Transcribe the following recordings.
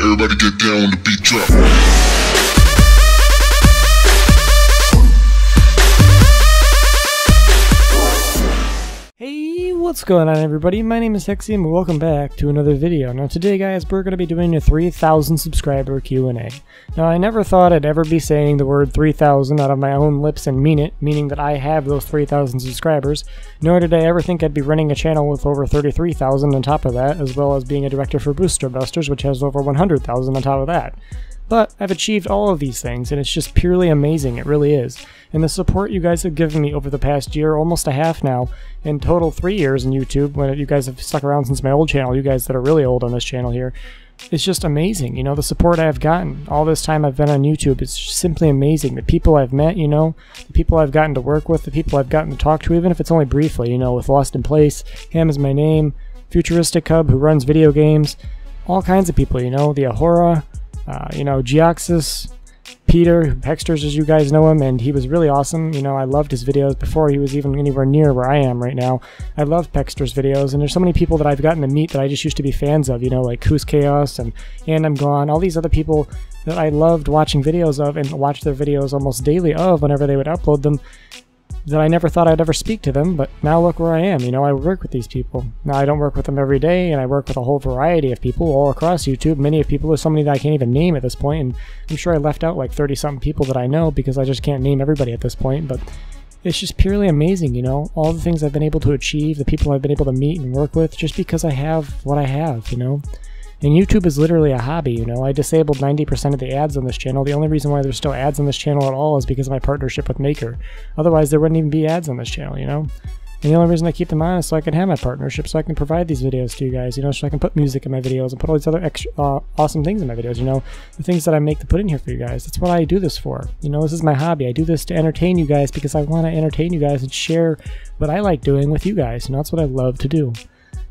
Everybody get down when the beat drop. Hey, what's going on everybody? My name is Hexxium and welcome back to another video. Now today guys, we're going to be doing a 3,000 subscriber Q&A. Now I never thought I'd ever be saying the word 3,000 out of my own lips and mean it, meaning that I have those 3,000 subscribers, nor did I ever think I'd be running a channel with over 33,000 on top of that, as well as being a director for Booster Busters, which has over 100,000 on top of that. But I've achieved all of these things, and it's just purely amazing, it really is. And the support you guys have given me over the past year, almost a half now, in total 3 years in YouTube, when you guys have stuck around since my old channel, you guys that are really old on this channel here, it's just amazing. You know, the support I've gotten all this time I've been on YouTube, it's simply amazing. The people I've met, you know, the people I've gotten to work with, the people I've gotten to talk to, even if it's only briefly, you know, with Lost in Place, Ham is My Name, Futuristic Cub, who runs video games, all kinds of people, you know, the Ahura, you know, Geoxis, Peter, Hexters as you guys know him, and he was really awesome. You know, I loved his videos before he was even anywhere near where I am right now. I love Hexters' videos, and there's so many people that I've gotten to meet that I just used to be fans of, you know, like Who's Chaos and I'm Gone, all these other people that I loved watching videos of and watched their videos almost daily of whenever they would upload them, that I never thought I'd ever speak to them, but now look where I am. You know, I work with these people. Now, I don't work with them every day, and I work with a whole variety of people all across YouTube. Many of people, there's so many that I can't even name at this point, and I'm sure I left out like 30-something people that I know because I just can't name everybody at this point, but it's just purely amazing, you know, all the things I've been able to achieve, the people I've been able to meet and work with, just because I have what I have, you know. And YouTube is literally a hobby, you know. I disabled 90% of the ads on this channel. The only reason why there's still ads on this channel at all is because of my partnership with Maker. Otherwise, there wouldn't even be ads on this channel, you know. And the only reason I keep them on is so I can have my partnership, so I can provide these videos to you guys, you know, so I can put music in my videos and put all these other extra, awesome things in my videos, you know, the things that I make to put in here for you guys. That's what I do this for. You know, this is my hobby. I do this to entertain you guys because I want to entertain you guys and share what I like doing with you guys. You know, that's what I love to do.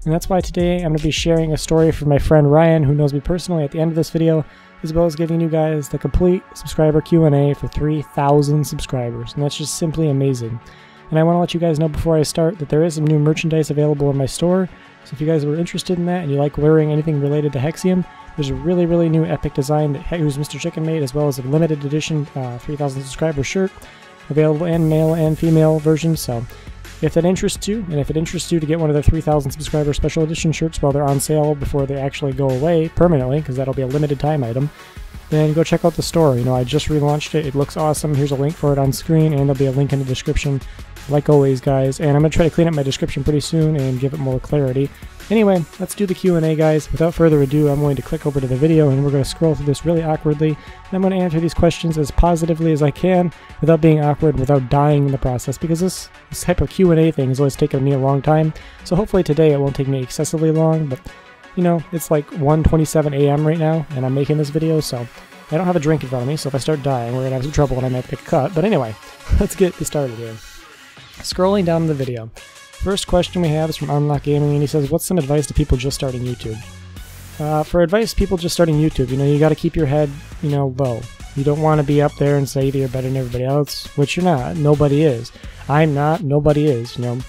And that's why today I'm going to be sharing a story from my friend Ryan, who knows me personally, at the end of this video, as well as giving you guys the complete subscriber Q&A for 3,000 subscribers. And that's just simply amazing. And I want to let you guys know before I start that there is some new merchandise available in my store. So if you guys were interested in that and you like wearing anything related to Hexxium, there's a really, really new epic design that Who's Mr. Chicken made, as well as a limited edition 3,000 subscriber shirt available in male and female versions. So if that interests you, and if it interests you to get one of the 3,000 subscriber special edition shirts while they're on sale before they actually go away permanently, because that'll be a limited time item, then go check out the store. You know, I just relaunched it. It looks awesome. Here's a link for it on screen, and there'll be a link in the description, like always, guys. And I'm going to try to clean up my description pretty soon and give it more clarity. Anyway, let's do the Q&A, guys. Without further ado, I'm going to click over to the video, and we're going to scroll through this really awkwardly. And I'm going to answer these questions as positively as I can, without being awkward, without dying in the process, because this type of Q&A thing has always taken me a long time. So hopefully today it won't take me excessively long, but, you know, it's like 1:27 a.m. right now, and I'm making this video, so I don't have a drink in front of me, so if I start dying, we're going to have some trouble when I make a cut. But anyway, let's get started here. Scrolling down the video. First question we have is from UnlockGaming, and he says, what's some advice to people just starting YouTube? For advice to people just starting YouTube, you know, you got to keep your head, you know, low. You don't want to be up there and say that you're better than everybody else, which you're not. Nobody is. I'm not. Nobody is, you know.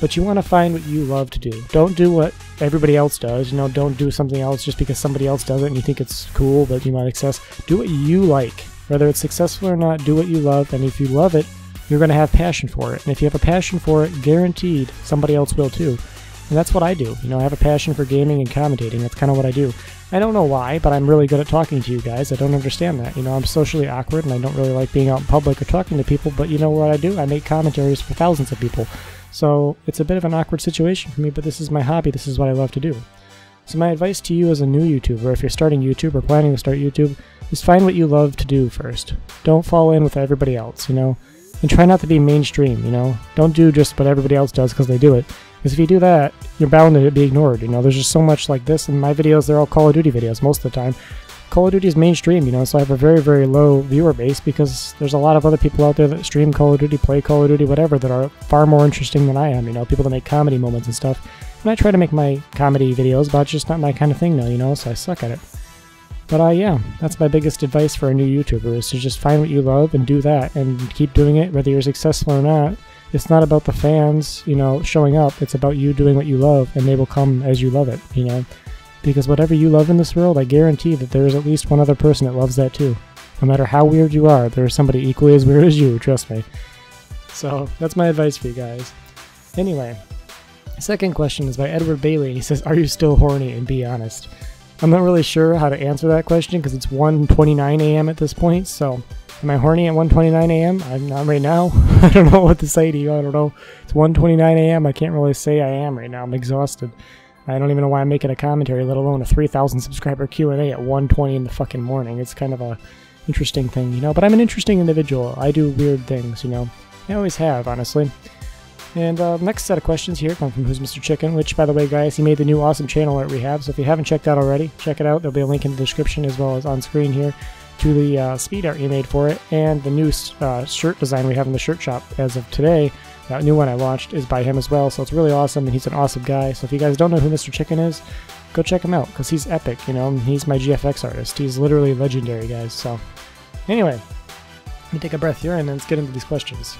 But you want to find what you love to do. Don't do what everybody else does, you know. Don't do something else just because somebody else does it and you think it's cool, but you might excess. Do what you like. Whether it's successful or not, do what you love, and if you love it, you're going to have passion for it. And if you have a passion for it, guaranteed somebody else will too. And that's what I do. You know, I have a passion for gaming and commentating. That's kind of what I do. I don't know why, but I'm really good at talking to you guys. I don't understand that. You know, I'm socially awkward and I don't really like being out in public or talking to people, but you know what I do? I make commentaries for thousands of people. So it's a bit of an awkward situation for me, but this is my hobby. This is what I love to do. So my advice to you as a new YouTuber, if you're starting YouTube or planning to start YouTube, is find what you love to do first. Don't fall in with everybody else, you know? And try not to be mainstream, you know? Don't do just what everybody else does because they do it. Because if you do that, you're bound to be ignored, you know? There's just so much like this, and my videos, they're all Call of Duty videos most of the time. Call of Duty is mainstream, you know, so I have a very, very low viewer base because there's a lot of other people out there that stream Call of Duty, play Call of Duty, whatever, that are far more interesting than I am, you know? People that make comedy moments and stuff. And I try to make my comedy videos, but it's just not my kind of thing now, you know? So I suck at it. But yeah, that's my biggest advice for a new YouTuber, is to just find what you love and do that, and keep doing it, whether you're successful or not. It's not about the fans, you know, showing up. It's about you doing what you love, and they will come as you love it, you know. because whatever you love in this world, I guarantee that there is at least one other person that loves that too. No matter how weird you are, there is somebody equally as weird as you, trust me. So that's my advice for you guys. Anyway, second question is by Edward Bailey. He says, are you still horny, and be honest? I'm not really sure how to answer that question because it's 1:29 a.m. at this point, so am I horny at 1:29 a.m.? I'm not right now. I don't know what to say to you. I don't know. It's 1:29 a.m. I can't really say I am right now. I'm exhausted. I don't even know why I'm making a commentary, let alone a 3,000 subscriber Q&A at 1:20 in the fucking morning. It's kind of a interesting thing, you know? But I'm an interesting individual. I do weird things, you know? I always have, honestly. And next set of questions here come from Who's Mr. Chicken, which, by the way, guys, he made the new awesome channel art we have, so if you haven't checked out already, check it out. There'll be a link in the description as well as on screen here to the speed art he made for it, and the new shirt design we have in the shirt shop as of today. That new one I launched is by him as well, so it's really awesome, and he's an awesome guy. So if you guys don't know who Mr. Chicken is, go check him out, because he's epic, you know? He's my GFX artist. He's literally legendary, guys. So anyway, let me take a breath here, and then let's get into these questions.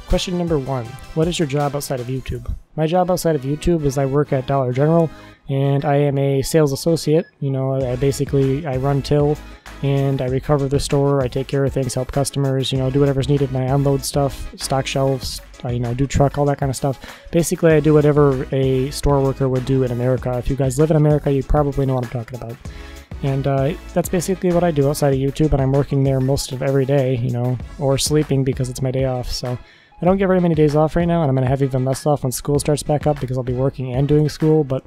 Question number 1. What is your job outside of YouTube? My job outside of YouTube is I work at Dollar General, and I am a sales associate. You know, I run till, and I recover the store, I take care of things, help customers, you know, do whatever's needed, and I unload stuff, stock shelves, you know, do truck, all that kind of stuff. Basically, I do whatever a store worker would do in America. If you guys live in America, you probably know what I'm talking about. And that's basically what I do outside of YouTube, and I'm working there most of every day, you know, or sleeping because it's my day off, so I don't get very many days off right now, and I'm going to have even less off when school starts back up because I'll be working and doing school, but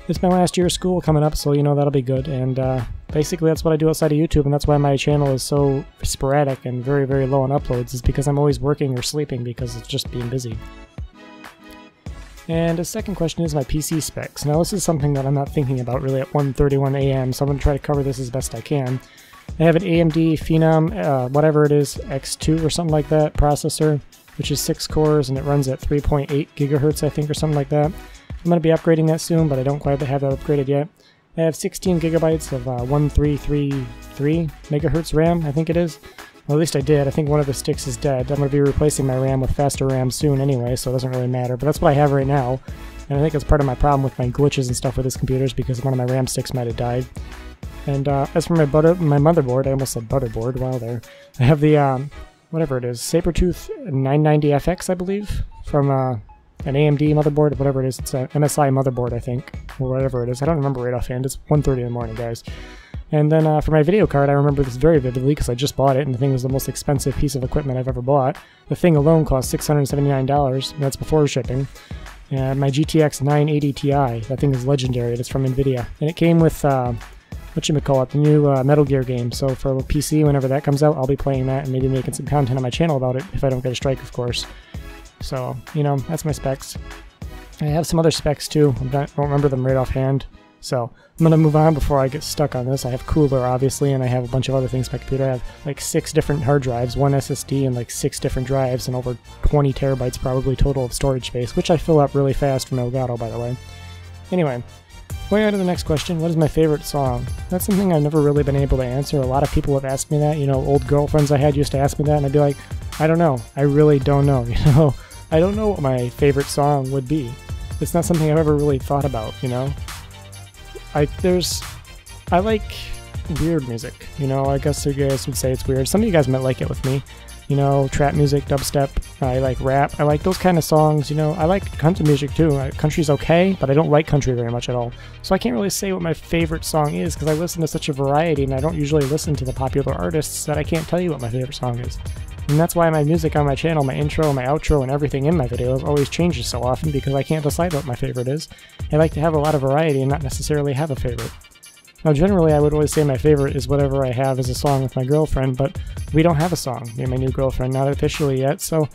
it's my last year of school coming up, so you know that'll be good. And basically that's what I do outside of YouTube, and that's why my channel is so sporadic and very, very low on uploads, is because I'm always working or sleeping because it's just being busy. And the second question is my PC specs. Now this is something that I'm not thinking about really at 1:31 a.m., so I'm going to try to cover this as best I can. I have an AMD Phenom, whatever it is, X2 or something like that processor, which is 6 cores, and it runs at 3.8 gigahertz, I think, or something like that. I'm going to be upgrading that soon, but I don't quite have that upgraded yet. I have 16 gigabytes of 1333 megahertz RAM, I think it is. Well, at least I did. I think one of the sticks is dead. I'm going to be replacing my RAM with faster RAM soon anyway, so it doesn't really matter. But that's what I have right now, and I think it's part of my problem with my glitches and stuff with this computer is because one of my RAM sticks might have died. And as for my motherboard, I almost said butterboard while there. I have the whatever it is, Sabertooth 990FX, I believe, from an AMD motherboard, whatever it is. It's an MSI motherboard, I think, or whatever it is. I don't remember right offhand. It's 1:30 in the morning, guys. And then for my video card, I remember this very vividly because I just bought it, and the thing was the most expensive piece of equipment I've ever bought. The thing alone cost $679, and that's before shipping. And my GTX 980 Ti, that thing is legendary. It's from NVIDIA. And it came with whatchamacallit, the new Metal Gear game. So for PC, whenever that comes out, I'll be playing that and maybe making some content on my channel about it if I don't get a strike, of course. So, you know, that's my specs. I have some other specs too. I don't remember them right offhand. So I'm going to move on before I get stuck on this. I have cooler, obviously, and I have a bunch of other things on my computer. I have like 6 different hard drives, 1 SSD, and like 6 different drives, and over 20 terabytes probably total of storage space, which I fill up really fast from Elgato, by the way. Anyway, going on to the next question, what is my favorite song? That's something I've never really been able to answer. A lot of people have asked me that. You know, old girlfriends I had used to ask me that, and I'd be like, I don't know. I really don't know, you know? I don't know what my favorite song would be. It's not something I've ever really thought about, you know? I like weird music, you know? I guess you guys would say it's weird. Some of you guys might like it with me. You know, trap music, dubstep, I like rap, I like those kind of songs, you know. I like country music too. Country's okay, but I don't like country very much at all. So I can't really say what my favorite song is because I listen to such a variety and I don't usually listen to the popular artists that I can't tell you what my favorite song is. And that's why my music on my channel, my intro, my outro, and everything in my videos always changes so often because I can't decide what my favorite is. I like to have a lot of variety and not necessarily have a favorite. Now generally I would always say my favorite is whatever I have as a song with my girlfriend, but we don't have a song, me and my new girlfriend, not officially yet, so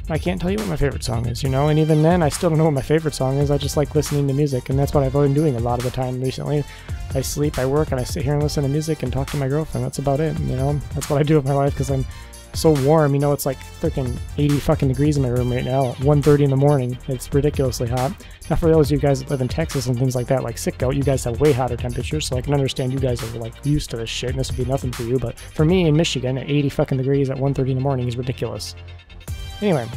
I can't tell you what my favorite song is, you know, and even then I still don't know what my favorite song is. I just like listening to music, and that's what I've been doing a lot of the time recently. I sleep, I work, and I sit here and listen to music and talk to my girlfriend. That's about it, you know, that's what I do with my life because I'm so warm, you know. It's like freaking 80 fucking degrees in my room right now at 1:30 in the morning. It's ridiculously hot. Now for those of you guys that live in Texas and things like that, like Sicko, you guys have way hotter temperatures, so I can understand you guys are like used to this shit and this would be nothing for you, but for me in Michigan at 80 fucking degrees at 1:30 in the morning is ridiculous. Anyway,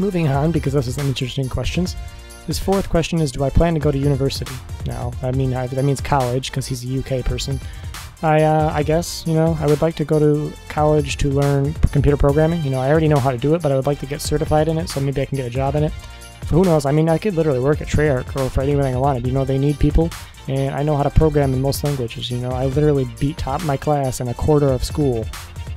moving on because this is some interesting questions. His fourth question is, do I plan to go to university? No, I mean, that means college, because he's a UK person. I guess, you know, I would like to go to college to learn computer programming. You know, I already know how to do it, but I would like to get certified in it, so maybe I can get a job in it. Who knows? I mean, I could literally work at Treyarch or for anything I wanted. You know, they need people, and I know how to program in most languages. You know, I literally beat top of my class in a quarter of school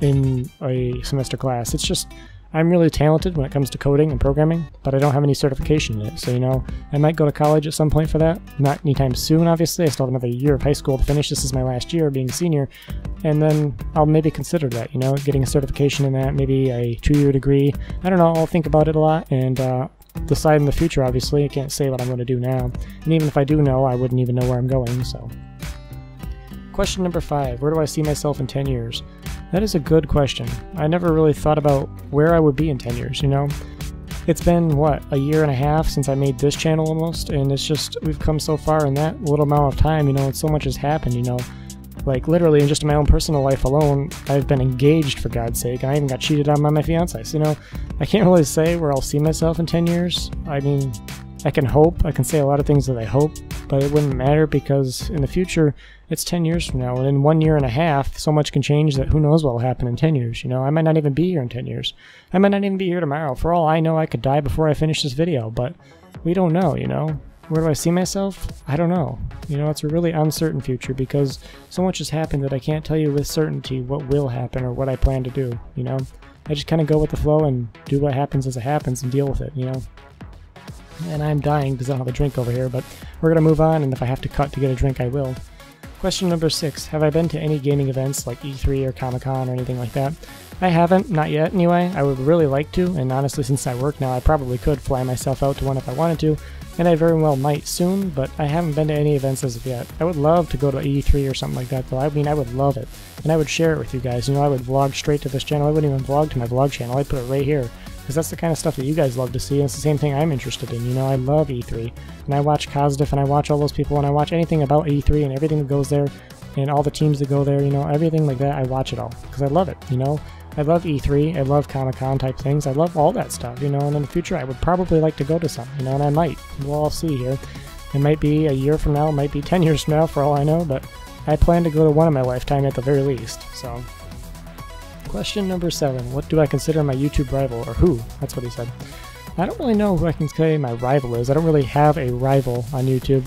in a semester class. It's just, I'm really talented when it comes to coding and programming, but I don't have any certification in it. So, you know, I might go to college at some point for that. Not anytime soon, obviously. I still have another year of high school to finish. This is my last year being a senior. And then I'll maybe consider that, you know, getting a certification in that, maybe a 2-year degree. I don't know. I'll think about it a lot and decide in the future, obviously. I can't say what I'm going to do now. And even if I do know, I wouldn't even know where I'm going, so. Question number 5. Where do I see myself in 10 years? That is a good question. I never really thought about where I would be in 10 years, you know? It's been, what, a year and a half since I made this channel almost, and it's just, we've come so far in that little amount of time, you know, and so much has happened, you know? Like, literally, in just my own personal life alone, I've been engaged, for God's sake, and I even got cheated on by my fiancé, so, you know, I can't really say where I'll see myself in 10 years. I mean, I can hope, I can say a lot of things that I hope, but it wouldn't matter because in the future, it's 10 years from now, and in 1 year and a half, so much can change that who knows what will happen in 10 years, you know? I might not even be here in 10 years. I might not even be here tomorrow. For all I know, I could die before I finish this video, but we don't know, you know? Where do I see myself? I don't know. You know, it's a really uncertain future because so much has happened that I can't tell you with certainty what will happen or what I plan to do, you know? I just kind of go with the flow and do what happens as it happens and deal with it, you know? And I'm dying because I don't have a drink over here, but we're going to move on, and if I have to cut to get a drink, I will. Question number 6. Have I been to any gaming events like E3 or Comic-Con or anything like that? I haven't, not yet anyway. I would really like to, and honestly, since I work now, I probably could fly myself out to one if I wanted to, and I very well might soon, but I haven't been to any events as of yet. I would love to go to E3 or something like that, though. I mean, I would love it, and I would share it with you guys. You know, I would vlog straight to this channel. I wouldn't even vlog to my vlog channel. I'd put it right here, because that's the kind of stuff that you guys love to see, and it's the same thing I'm interested in. You know, I love E3, and I watch Kosdif, and I watch all those people, and I watch anything about E3 and everything that goes there, and all the teams that go there, you know, everything like that, I watch it all, because I love it, you know? I love E3, I love Comic-Con type things, I love all that stuff, you know, and in the future I would probably like to go to some, you know, and I might. We'll all see here. It might be a year from now, it might be 10 years from now, for all I know, but I plan to go to one in my lifetime at the very least, so. Question number 7. What do I consider my YouTube rival, or who? That's what he said. I don't really know who I can say my rival is. I don't really have a rival on YouTube.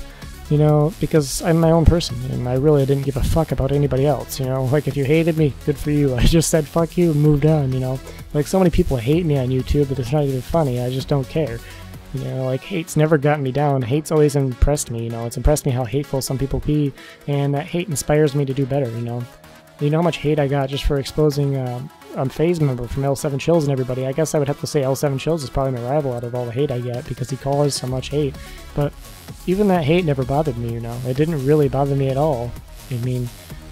You know, because I'm my own person, and I really didn't give a fuck about anybody else, you know? Like, if you hated me, good for you. I just said fuck you and moved on, you know? Like, so many people hate me on YouTube, but it's not even funny. I just don't care. You know, like, hate's never gotten me down. Hate's always impressed me, you know? It's impressed me how hateful some people be, and that hate inspires me to do better, you know? You know how much hate I got just for exposing FaZe member from L7 Chills and everybody. I guess I would have to say L7 Chills is probably my rival out of all the hate I get because he caused so much hate. But even that hate never bothered me, you know. It didn't really bother me at all. I mean,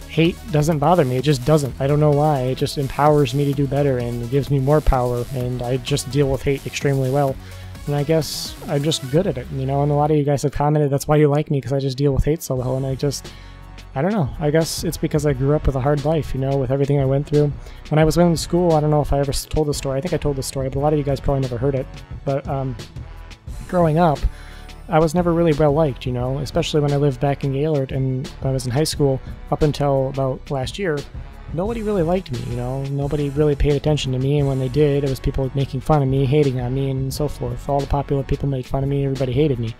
hate doesn't bother me. It just doesn't. I don't know why. It just empowers me to do better and it gives me more power, and I just deal with hate extremely well. And I guess I'm just good at it, you know. And a lot of you guys have commented that's why you like me, because I just deal with hate so well, and I don't know. I guess it's because I grew up with a hard life, you know, with everything I went through. When I was in school, I don't know if I ever told the story. I think I told the story, but a lot of you guys probably never heard it. But growing up, I was never really well liked, you know, especially when I lived back in Gaylord and when I was in high school up until about last year. Nobody really liked me, you know. Nobody really paid attention to me, and when they did, it was people making fun of me, hating on me, and so forth. All the popular people made fun of me, everybody hated me.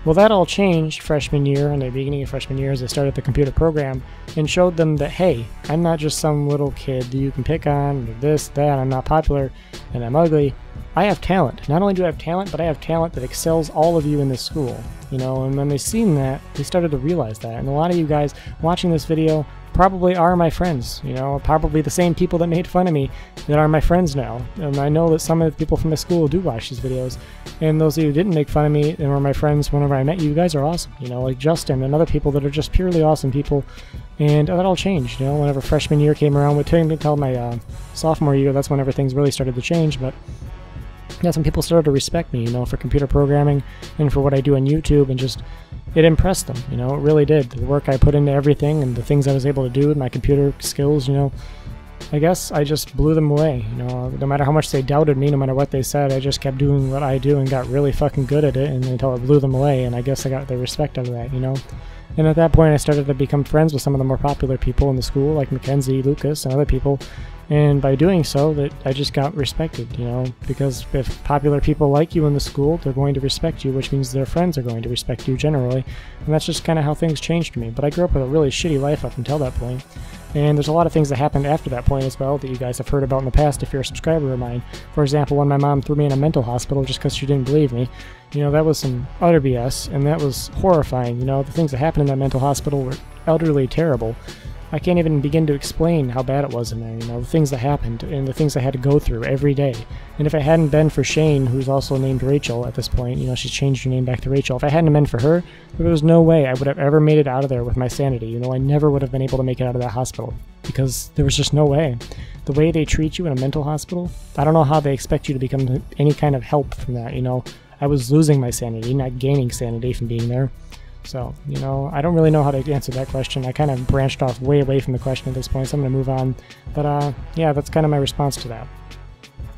Well, that all changed freshman year, and the beginning of freshman year, as I started the computer program, and showed them that, hey, I'm not just some little kid that you can pick on, or this, that, I'm not popular, and I'm ugly. I have talent. Not only do I have talent, but I have talent that excels all of you in this school, you know, and when they seen that, they started to realize that, and a lot of you guys watching this video probably are my friends, you know, probably the same people that made fun of me that are my friends now. And I know that some of the people from the school do watch these videos, and those of you who didn't make fun of me and were my friends whenever I met you, you guys are awesome, you know, like Justin and other people that are just purely awesome people. And that all changed, you know, whenever freshman year came around, until my sophomore year, that's whenever things really started to change. But that's when people started to respect me, you know, for computer programming and for what I do on YouTube, and just, it impressed them, you know, it really did. The work I put into everything and the things I was able to do with my computer skills, you know, I guess I just blew them away, you know. No matter how much they doubted me, no matter what they said, I just kept doing what I do and got really fucking good at it, and until it blew them away, and I guess I got the respect out of that, you know. And at that point I started to become friends with some of the more popular people in the school, like Mackenzie, Lucas, and other people, and by doing so, that I just got respected, you know, because if popular people like you in the school, they're going to respect you, which means their friends are going to respect you generally, and that's just kind of how things changed for me. But I grew up with a really shitty life up until that point, and there's a lot of things that happened after that point as well that you guys have heard about in the past if you're a subscriber of mine. For example, when my mom threw me in a mental hospital just because she didn't believe me, you know, that was some utter BS, and that was horrifying. You know, the things that happened in that mental hospital were utterly terrible. I can't even begin to explain how bad it was in there, you know, the things that happened and the things I had to go through every day. And if it hadn't been for Shane, who's also named Rachel at this point, you know, she's changed her name back to Rachel, if it hadn't been for her, there was no way I would have ever made it out of there with my sanity. You know, I never would have been able to make it out of that hospital, because there was just no way. The way they treat you in a mental hospital, I don't know how they expect you to become any kind of help from that, you know. I was losing my sanity, not gaining sanity from being there. So, you know, I don't really know how to answer that question. I kind of branched off way away from the question at this point, so I'm going to move on. But, yeah, that's kind of my response to that.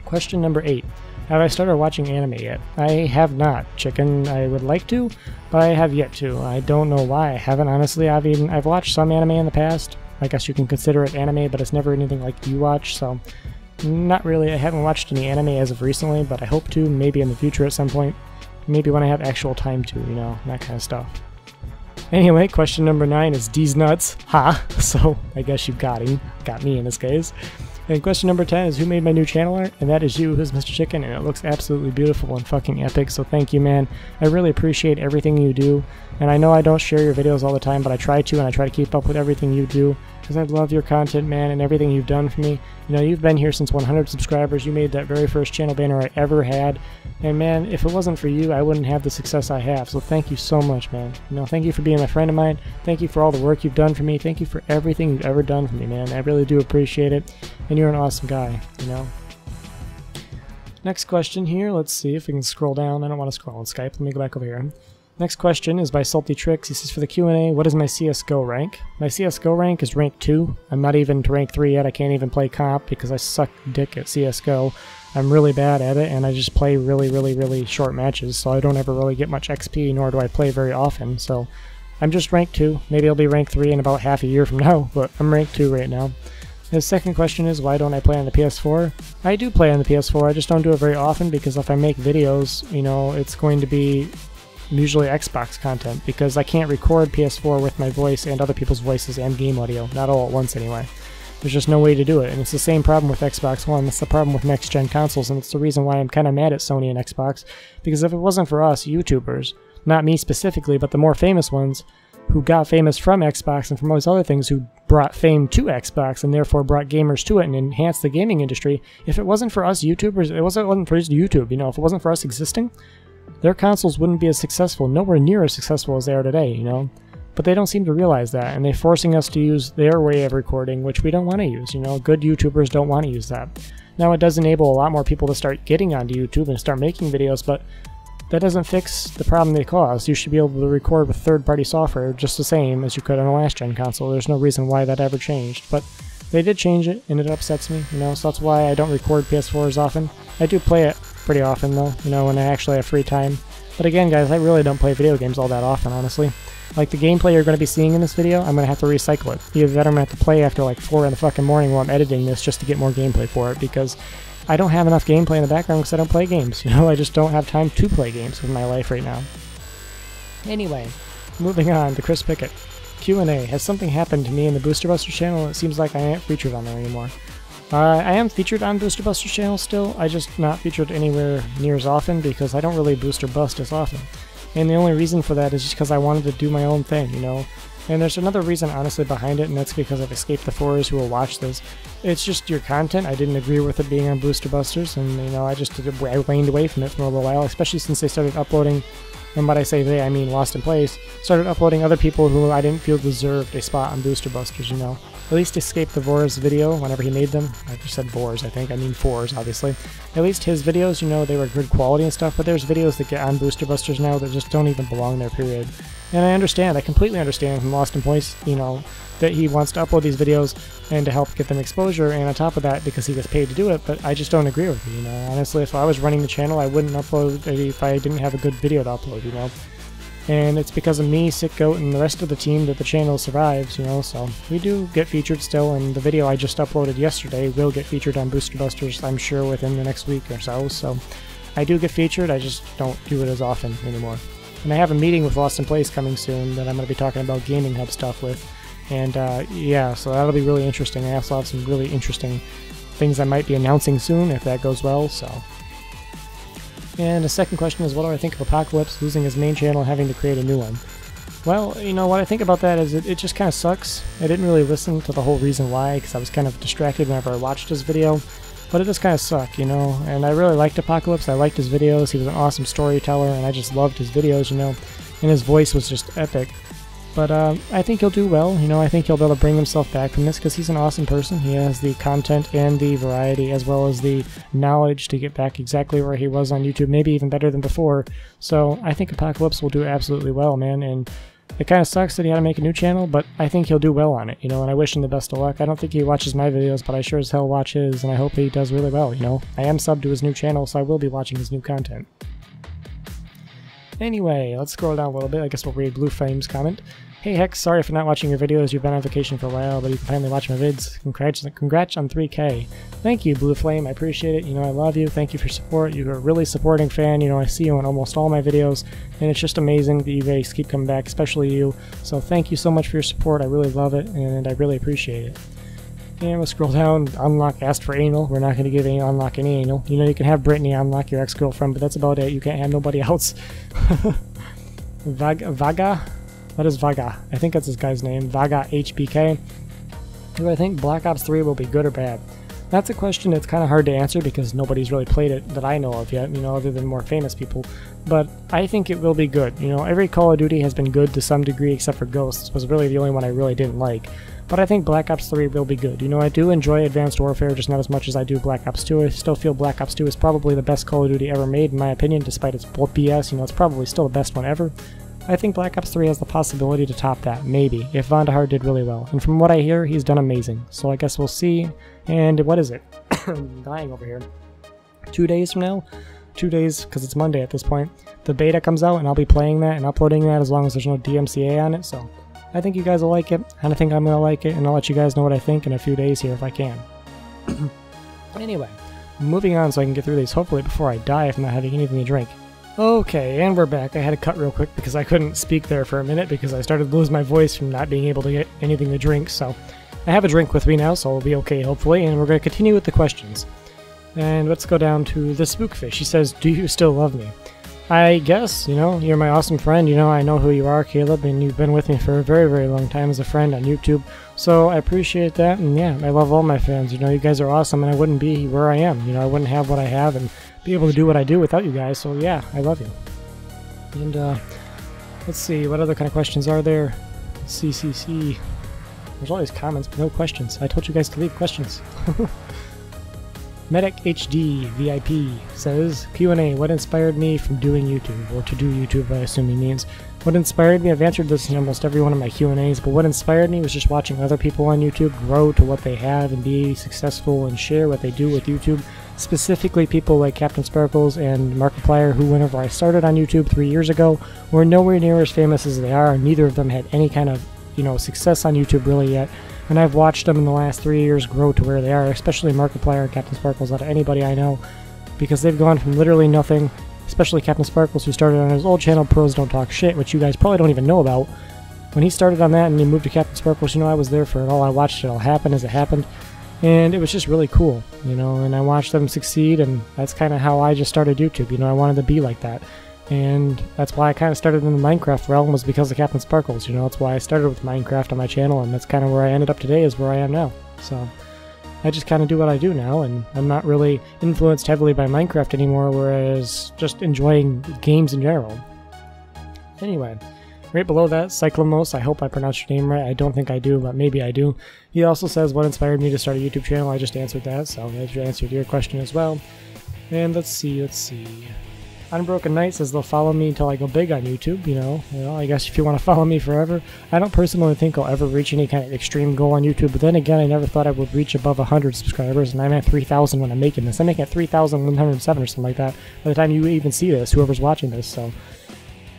Question number 8. Have I started watching anime yet? I have not, chicken. I would like to, but I have yet to. I don't know why I haven't, honestly. I've watched some anime in the past. I guess you can consider it anime, but it's never anything like you watch, so not really. I haven't watched any anime as of recently, but I hope to, maybe in the future at some point. Maybe when I have actual time to, you know, that kind of stuff. Anyway, question number 9 is D's nuts. Ha! So, I guess you got him. Got me in this case. And question number 10 is who made my new channel art? And that is you, who's Mr. Chicken, and it looks absolutely beautiful and fucking epic, so thank you, man. I really appreciate everything you do, and I know I don't share your videos all the time, but I try to, and I try to keep up with everything you do, because I love your content, man, and everything you've done for me. You know, you've been here since 100 subscribers. You made that very first channel banner I ever had, and man, if it wasn't for you, I wouldn't have the success I have, so thank you so much, man. You know, thank you for being a friend of mine. Thank you for all the work you've done for me. Thank you for everything you've ever done for me, man. I really do appreciate it, and you're an awesome guy, you know. Next question here, let's see if we can scroll down. I don't want to scroll on Skype. Let me go back over here. Next question is by Salty Tricks. He says, for the Q&A, what is my CSGO rank? My CSGO rank is rank 2. I'm not even to rank 3 yet. I can't even play comp because I suck dick at CSGO. I'm really bad at it, and I just play really short matches, so I don't ever really get much XP, nor do I play very often, so I'm just rank 2. Maybe I'll be rank 3 in about half a year from now, but I'm rank 2 right now. His second question is, why don't I play on the PS4? I do play on the PS4, I just don't do it very often, because if I make videos, you know, it's going to be usually Xbox content, because I can't record PS4 with my voice and other people's voices and game audio, not all at once anyway. There's just no way to do it, and it's the same problem with Xbox One. It's the problem with next-gen consoles, and it's the reason why I'm kind of mad at Sony and Xbox, because if it wasn't for us, YouTubers, not me specifically, but the more famous ones, who got famous from Xbox and from all these other things, who brought fame to Xbox and therefore brought gamers to it and enhanced the gaming industry, if it wasn't for us YouTubers, it wasn't for YouTube, you know, if it wasn't for us existing, their consoles wouldn't be as successful, nowhere near as successful as they are today, you know. But they don't seem to realize that, and they're forcing us to use their way of recording, which we don't want to use, you know. Good YouTubers don't want to use that. Now, it does enable a lot more people to start getting onto YouTube and start making videos, but that doesn't fix the problem they cause. You should be able to record with third-party software just the same as you could on a last-gen console. There's no reason why that ever changed, but they did change it, and it upsets me, you know, so that's why I don't record PS4 as often. I do play it pretty often, though, you know, when I actually have free time. But again, guys, I really don't play video games all that often, honestly. Like, the gameplay you're going to be seeing in this video, I'm going to have to recycle it. Either that or I'm going to have to play after like 4 in the fucking morning while I'm editing this just to get more gameplay for it, because I don't have enough gameplay in the background because I don't play games. You know, I just don't have time to play games in my life right now. Anyway, moving on to Chris Pickett. Q&A. Has something happened to me in the Booster Busters channel? It seems like I ain't featured on there anymore. I am featured on Booster Busters channel still, I just not featured anywhere near as often because I don't really boost or bust as often. And the only reason for that is just because I wanted to do my own thing, you know. And there's another reason, honestly, behind it, and that's because I've escaped the fours who will watch this. It's just your content. I didn't agree with it being on Booster Busters, and, you know, I waned away from it for a little while, especially since they started uploading, and when I say they, I mean Lost in Place, started uploading other people who I didn't feel deserved a spot on Booster Busters, you know. At least Escape the Vors video, whenever he made them. I just said Vors, I think. I mean fours, obviously. At least his videos, you know, they were good quality and stuff, but there's videos that get on Booster Busters now that just don't even belong there, period. And I understand, I completely understand from Lost in Place, you know, that he wants to upload these videos and to help get them exposure, and on top of that, because he gets paid to do it, but I just don't agree with you, you know. Honestly, if I was running the channel, I wouldn't upload if I didn't have a good video to upload, you know. And it's because of me, Sick Goat, and the rest of the team that the channel survives, you know, so we do get featured still, and the video I just uploaded yesterday will get featured on Booster Busters, I'm sure, within the next week or so I do get featured, I just don't do it as often anymore. And I have a meeting with Lost in Place coming soon that I'm going to be talking about Gaming Hub stuff with. And yeah, so that'll be really interesting. I also have some really interesting things I might be announcing soon if that goes well, so. And the second question is, what do I think of Apocalypse losing his main channel and having to create a new one? Well, you know, what I think about that is it just kind of sucks. I didn't really listen to the whole reason why, because I was kind of distracted whenever I watched his video. But it does kind of suck, you know, and I really liked Apocalypse. I liked his videos. He was an awesome storyteller, and I just loved his videos, you know, and his voice was just epic. But I think he'll do well, you know. I think he'll be able to bring himself back from this because he's an awesome person. He has the content and the variety as well as the knowledge to get back exactly where he was on YouTube, maybe even better than before. So I think Apocalypse will do absolutely well, man, and it kind of sucks that he had to make a new channel, but I think he'll do well on it, you know, and I wish him the best of luck. I don't think he watches my videos, but I sure as hell watch his, and I hope he does really well, you know. I am subbed to his new channel, so I will be watching his new content. Anyway, let's scroll down a little bit. I guess we'll read Blue Flame's comment. Hey Hex, sorry for not watching your videos. You've been on vacation for a while, but you can finally watch my vids. Congrats on 3K. Thank you, Blue Flame. I appreciate it. You know, I love you. Thank you for support. You're a really supporting fan. You know, I see you on almost all my videos, and it's just amazing that you guys keep coming back, especially you. So thank you so much for your support. I really love it, and I really appreciate it. And we'll scroll down. Unlock asked for anal. We're not going to give Unlock any anal. You know, you can have Brittany unlock your ex-girlfriend, but that's about it. You can't have nobody else. Vaga? What is Vaga? I think that's this guy's name. Vaga HBK. Do I think Black Ops 3 will be good or bad? That's a question that's kind of hard to answer because nobody's really played it that I know of yet, you know, other than more famous people. But I think it will be good. You know, every Call of Duty has been good to some degree except for Ghosts was really the only one I really didn't like. But I think Black Ops 3 will be good. You know, I do enjoy Advanced Warfare, just not as much as I do Black Ops 2. I still feel Black Ops 2 is probably the best Call of Duty ever made, in my opinion, despite its BS. You know, it's probably still the best one ever. I think Black Ops 3 has the possibility to top that, maybe, if Von der Hart did really well. And from what I hear, he's done amazing. So I guess we'll see. And what is it? I'm dying over here. 2 days from now? 2 days, because it's Monday at this point. The beta comes out, and I'll be playing that and uploading that as long as there's no DMCA on it. So I think you guys will like it, and I think I'm going to like it, and I'll let you guys know what I think in a few days here if I can. Anyway, moving on so I can get through these, hopefully before I die if I'm not having anything to drink. Okay, and we're back. I had to cut real quick because I couldn't speak there for a minute because I started to lose my voice from not being able to get anything to drink, so I have a drink with me now, so I'll be okay, hopefully, and we're going to continue with the questions. And let's go down to the Spookfish. He says, do you still love me? I guess, you know, you're my awesome friend. You know, I know who you are, Caleb, and you've been with me for a very, very long time as a friend on YouTube. So I appreciate that, and yeah, I love all my fans. You know, you guys are awesome, and I wouldn't be where I am. You know, I wouldn't have what I have and be able to do what I do without you guys. So yeah, I love you. And let's see, what other kind of questions are there? CCC. There's all these comments, but no questions. I told you guys to leave questions. Medic HD VIP says, Q&A, what inspired me from doing YouTube? Or to do YouTube, I assume he means. What inspired me? I've answered this in almost every one of my Q&As, but what inspired me was just watching other people on YouTube grow to what they have and be successful and share what they do with YouTube. Specifically people like Captain Sparkles and Markiplier, who whenever I started on YouTube 3 years ago were nowhere near as famous as they are, and neither of them had any kind of, you know, success on YouTube really yet. And I've watched them in the last 3 years grow to where they are, especially Markiplier and Captain Sparkles out of anybody I know, because they've gone from literally nothing, especially Captain Sparkles, who started on his old channel, Pros Don't Talk Shit, which you guys probably don't even know about. When he started on that and he moved to Captain Sparkles, you know, I was there for it all. I watched it all happen as it happened, and it was just really cool, you know, and I watched them succeed, and that's kind of how I just started YouTube. You know, I wanted to be like that. And that's why I kind of started in the Minecraft realm, was because of Captain Sparkles. You know, that's why I started with Minecraft on my channel, and that's kind of where I ended up today, is where I am now. So I just kind of do what I do now, and I'm not really influenced heavily by Minecraft anymore, whereas just enjoying games in general. Anyway, right below that, Cyclomos, I hope I pronounced your name right. I don't think I do, but maybe I do. He also says, what inspired me to start a YouTube channel? I just answered that, so I answered your question as well. And let's see. Unbroken Knight says they'll follow me until I go big on YouTube, you know, I guess if you want to follow me forever. I don't personally think I'll ever reach any kind of extreme goal on YouTube, but then again, I never thought I would reach above 100 subscribers, and I'm at 3,000 when I'm making this. I'm making at 3,107 or something like that by the time you even see this, whoever's watching this, so...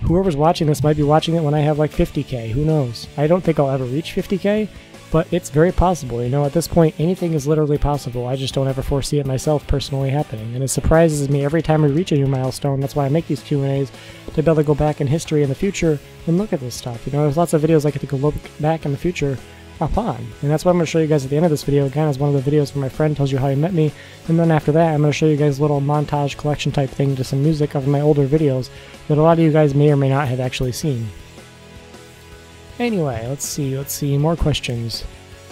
Whoever's watching this might be watching it when I have like 50k, who knows? I don't think I'll ever reach 50k, but it's very possible, you know, at this point anything is literally possible. I just don't ever foresee it myself personally happening, and it surprises me every time we reach a new milestone. That's why I make these Q&As, to be able to go back in history in the future and look at this stuff. You know, there's lots of videos I get to go look back in the future upon, and that's what I'm going to show you guys at the end of this video. Again, is one of the videos where my friend tells you how he met me, and then after that I'm going to show you guys a little montage collection type thing to some music of my older videos that a lot of you guys may or may not have actually seen. Anyway, let's see, more questions.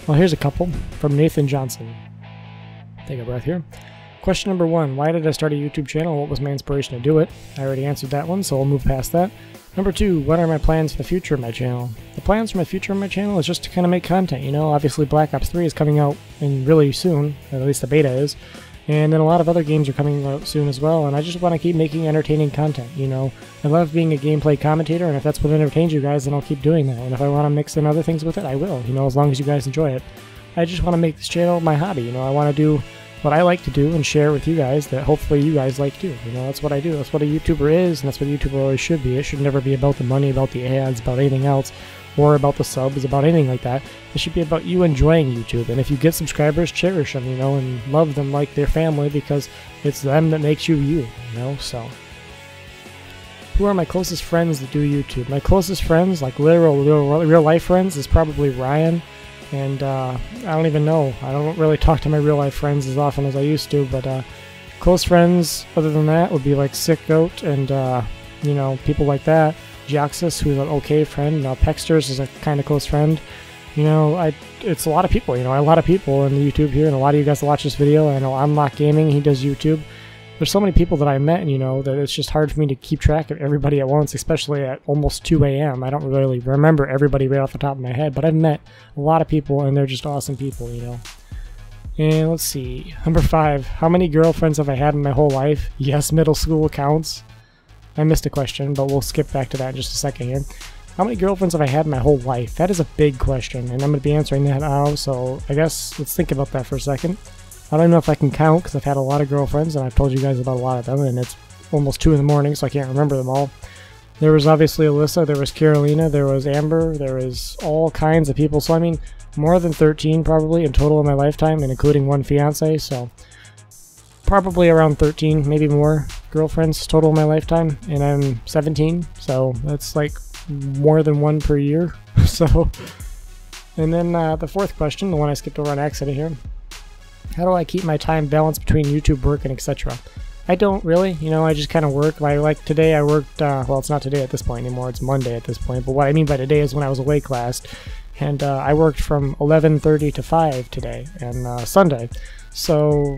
Well, here's a couple from Nathan Johnson. Take a breath here. Question number 1, why did I start a YouTube channel? What was my inspiration to do it? I already answered that one, so we'll move past that. Number 2, what are my plans for the future of my channel? The plans for my future of my channel is just to kind of make content, you know. Obviously Black Ops 3 is coming out in really soon, at least the beta is, and then a lot of other games are coming out soon as well, and I just want to keep making entertaining content, you know. I love being a gameplay commentator, and if that's what entertains you guys, then I'll keep doing that, and if I want to mix in other things with it, I will, you know, as long as you guys enjoy it. I just want to make this channel my hobby, you know. I want to do what I like to do and share with you guys that hopefully you guys like too. You know, that's what I do. That's what a YouTuber is, and that's what a YouTuber always should be. It should never be about the money, about the ads, about anything else, or about the subs, about anything like that. It should be about you enjoying YouTube, and if you get subscribers, cherish them, you know, and love them like their family, because it's them that makes you you, you know, so. Who are my closest friends that do YouTube? My closest friends, like literal real life friends, is probably Ryan. And I don't even know. I don't really talk to my real life friends as often as I used to, but close friends other than that would be like Sick Goat and you know, people like that. Joxus, who's an okay friend. Pexters is a kind of close friend. You know, it's a lot of people. You know, a lot of people in YouTube here, and a lot of you guys watch this video. I know UnlockGaming, he does YouTube. There's so many people that I met, you know, that it's just hard for me to keep track of everybody at once, especially at almost 2 a.m. I don't really remember everybody right off the top of my head, but I've met a lot of people, and they're just awesome people, you know. And let's see, number 5, how many girlfriends have I had in my whole life? Yes, middle school counts. I missed a question, but we'll skip back to that in just a second here. How many girlfriends have I had in my whole life? That is a big question, and I'm going to be answering that now, so I guess let's think about that for a second. I don't know if I can count, because I've had a lot of girlfriends, and I've told you guys about a lot of them, and it's almost 2 in the morning, so I can't remember them all. There was obviously Alyssa, there was Carolina, there was Amber, there was all kinds of people, so I mean, more than 13 probably in total in my lifetime, and including one fiance, so probably around 13, maybe more girlfriends total in my lifetime, and I'm 17, so that's like more than 1 per year, so. And then the 4th question, the one I skipped over on accident here. How do I keep my time balanced between YouTube, work, and etc.? I don't really, you know, I just kind of work. Like today I worked, well, it's not today at this point anymore, it's Monday at this point, but what I mean by today is when I was awake last, and I worked from 11:30 to 5 today, and Sunday. So,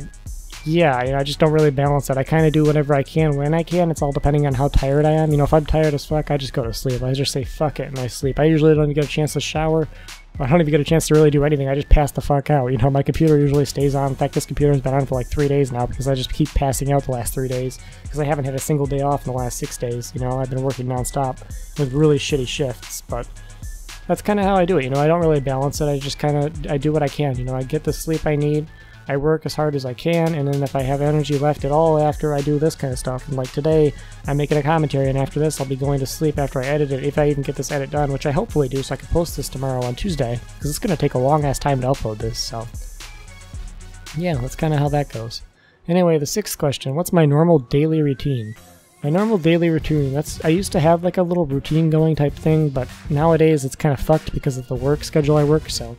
yeah, you know, I just don't really balance that. I kind of do whatever I can when I can. It's all depending on how tired I am. You know, if I'm tired as fuck, I just go to sleep. I just say fuck it and I sleep. I usually don't even get a chance to shower. I don't even get a chance to really do anything. I just pass the fuck out. You know, my computer usually stays on. In fact, this computer's been on for like 3 days now because I just keep passing out the last 3 days because I haven't had a single day off in the last 6 days. You know, I've been working nonstop with really shitty shifts, but that's kind of how I do it. You know, I don't really balance it. I just kind of, I do what I can. You know, I get the sleep I need. I work as hard as I can, and then if I have energy left at all after, I do this kind of stuff. And like today, I'm making a commentary, and after this, I'll be going to sleep after I edit it, if I even get this edit done, which I hopefully do, so I can post this tomorrow on Tuesday, because it's going to take a long-ass time to upload this, so. Yeah, that's kind of how that goes. Anyway, the 6th question, what's my normal daily routine? My normal daily routine, I used to have like a little routine going type thing, but nowadays it's kind of fucked because of the work schedule I work, so.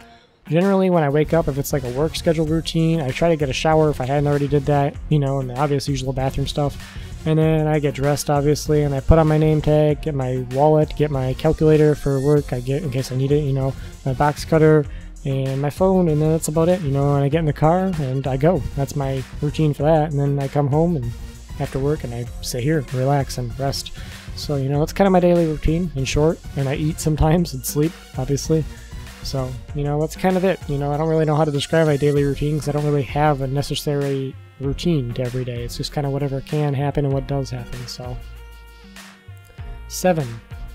Generally, when I wake up, if it's like a work schedule routine, I try to get a shower if I hadn't already did that, you know, and the obvious usual bathroom stuff. And then I get dressed, obviously, and I put on my name tag, get my wallet, get my calculator for work, I get in case I need it, you know, my box cutter, and my phone, and then that's about it, you know, and I get in the car, and I go. That's my routine for that, and then I come home and after work, and I sit here, relax, and rest. So, you know, that's kind of my daily routine, in short, and I eat sometimes and sleep, obviously. So, you know, that's kind of it. You know, I don't really know how to describe my daily routine because I don't really have a necessary routine to every day. It's just kind of whatever can happen and what does happen. So 7.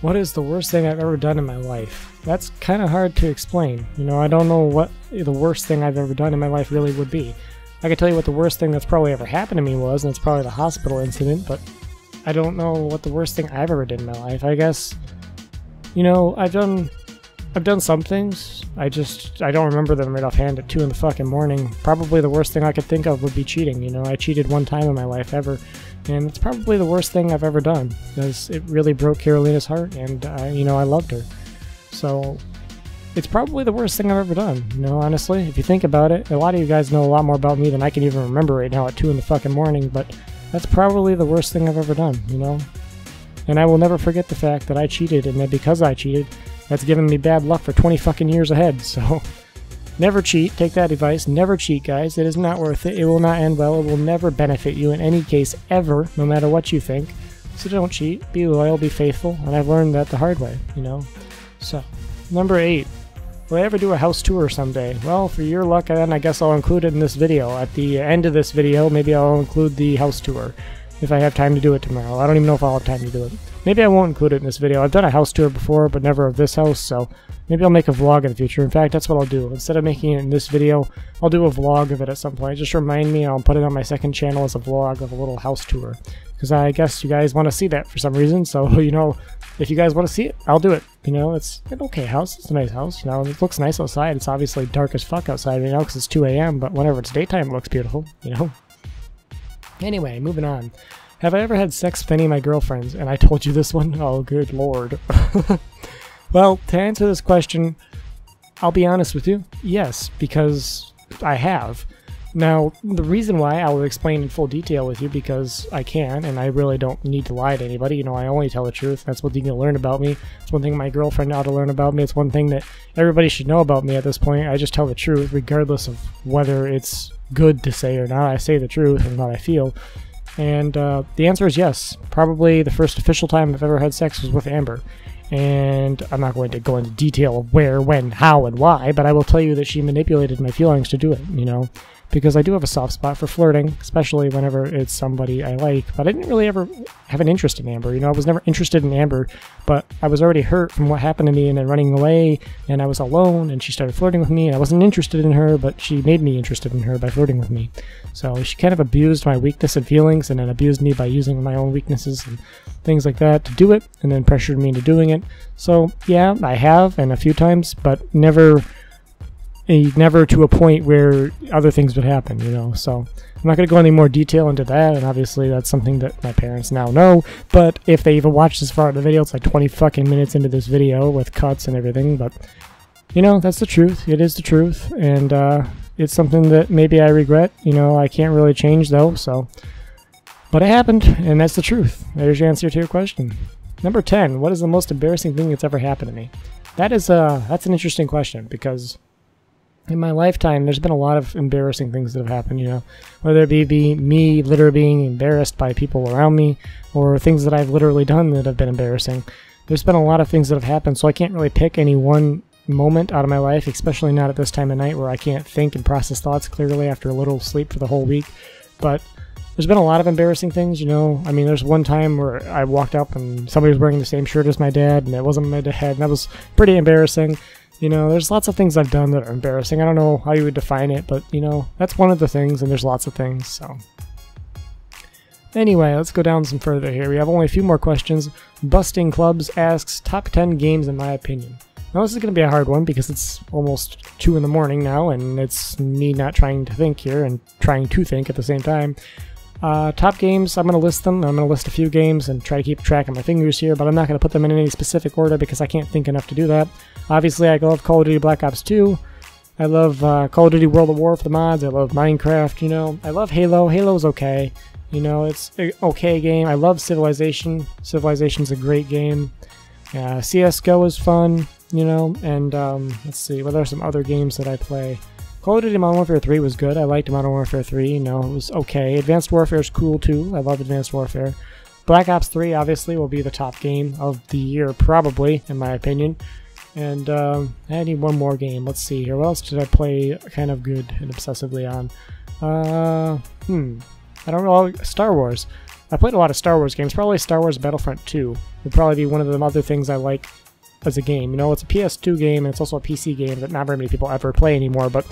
What is the worst thing I've ever done in my life? That's kind of hard to explain. You know, I don't know what the worst thing I've ever done in my life really would be. I can tell you what the worst thing that's probably ever happened to me was, and it's probably the hospital incident, but I don't know what the worst thing I've ever did in my life. I guess, you know, I've done some things. I don't remember them right offhand at 2 in the fucking morning. Probably the worst thing I could think of would be cheating. You know, I cheated one time in my life ever, and it's probably the worst thing I've ever done because it really broke Carolina's heart, and you know, I loved her. So it's probably the worst thing I've ever done. You know, honestly, if you think about it, a lot of you guys know a lot more about me than I can even remember right now at 2 in the fucking morning, but that's probably the worst thing I've ever done, you know? And I will never forget the fact that I cheated, and that because I cheated, that's given me bad luck for 20 fucking years ahead, so never cheat. Take that advice. Never cheat, guys. It is not worth it. It will not end well. It will never benefit you in any case ever, no matter what you think. So don't cheat. Be loyal. Be faithful. And I've learned that the hard way, you know? So, number 8. Will I ever do a house tour someday? Well, for your luck, then I guess I'll include it in this video. At the end of this video, maybe I'll include the house tour if I have time to do it tomorrow. I don't even know if I'll have time to do it. Maybe I won't include it in this video. I've done a house tour before, but never of this house, so maybe I'll make a vlog in the future. In fact, that's what I'll do. Instead of making it in this video, I'll do a vlog of it at some point. Just remind me, I'll put it on my second channel as a vlog of a little house tour. Because I guess you guys want to see that for some reason, so, you know, if you guys want to see it, I'll do it. You know, it's an okay house. It's a nice house. You know, it looks nice outside. It's obviously dark as fuck outside right now because it's 2 a.m., but whenever it's daytime, it looks beautiful, you know? Anyway, moving on. Have I ever had sex with any of my girlfriends? And I told you this one? Oh, good lord. Well, to answer this question, I'll be honest with you. Yes, because I have. Now, the reason why I will explain in full detail with you because I can, and I really don't need to lie to anybody. You know, I only tell the truth. That's one thing you'll learn about me. It's one thing my girlfriend ought to learn about me. It's one thing that everybody should know about me at this point. I just tell the truth, regardless of whether it's good to say or not. I say the truth and what I feel. And the answer is yes. Probably the first official time I've ever had sex was with Amber. And I'm not going to go into detail of where, when, how, and why, but I will tell you that she manipulated my feelings to do it, you know? Because I do have a soft spot for flirting, especially whenever it's somebody I like. But I didn't really ever have an interest in Amber. You know, I was never interested in Amber, but I was already hurt from what happened to me and then running away, and I was alone, and she started flirting with me, and I wasn't interested in her, but she made me interested in her by flirting with me. So she kind of abused my weakness and feelings, and then abused me by using my own weaknesses and things like that to do it, and then pressured me into doing it. So, yeah, I have, and a few times, but never to a point where other things would happen, you know. So I'm not going to go any more detail into that, and obviously that's something that my parents now know, but if they even watch this far in the video, it's like 20 fucking minutes into this video with cuts and everything, but, you know, that's the truth. It is the truth, and it's something that maybe I regret. You know, I can't really change, though, so. But it happened, and that's the truth. There's your answer to your question. Number 10, what is the most embarrassing thing that's ever happened to me? That's an interesting question, because in my lifetime, there's been a lot of embarrassing things that have happened, you know, whether it be me literally being embarrassed by people around me, or things that I've literally done that have been embarrassing. There's been a lot of things that have happened, so I can't really pick any one moment out of my life, especially not at this time of night where I can't think and process thoughts clearly after a little sleep for the whole week. But there's been a lot of embarrassing things, you know. I mean, there's one time where I walked up and somebody was wearing the same shirt as my dad, and it wasn't my dad, and that was pretty embarrassing. You know, there's lots of things I've done that are embarrassing. I don't know how you would define it, but, you know, that's one of the things, and there's lots of things, so. Anyway, let's go down some further here. We have only a few more questions. Busting Clubs asks, top 10 games in my opinion. Now, this is going to be a hard one because it's almost 2 in the morning now, and it's me not trying to think here and trying to think at the same time. Top games, I'm going to list them. I'm going to list a few games and try to keep track of my fingers here, but I'm not going to put them in any specific order because I can't think enough to do that. Obviously, I love Call of Duty Black Ops 2. I love Call of Duty World at War for the mods. I love Minecraft, you know. I love Halo. Halo's okay. You know, it's an okay game. I love Civilization. Civilization's a great game. CSGO is fun, you know, and let's see, what are some other games that I play? Call of Duty Modern Warfare 3 was good. I liked Modern Warfare 3, you know, it was okay. Advanced Warfare is cool too. I love Advanced Warfare. Black Ops 3 obviously will be the top game of the year, probably, in my opinion. And I need one more game. Let's see here. What else did I play kind of good and obsessively on? I don't know. Star Wars. I played a lot of Star Wars games. Probably Star Wars Battlefront 2 would probably be one of the other things I like as a game. You know, it's a PS2 game, and it's also a PC game that not very many people ever play anymore, but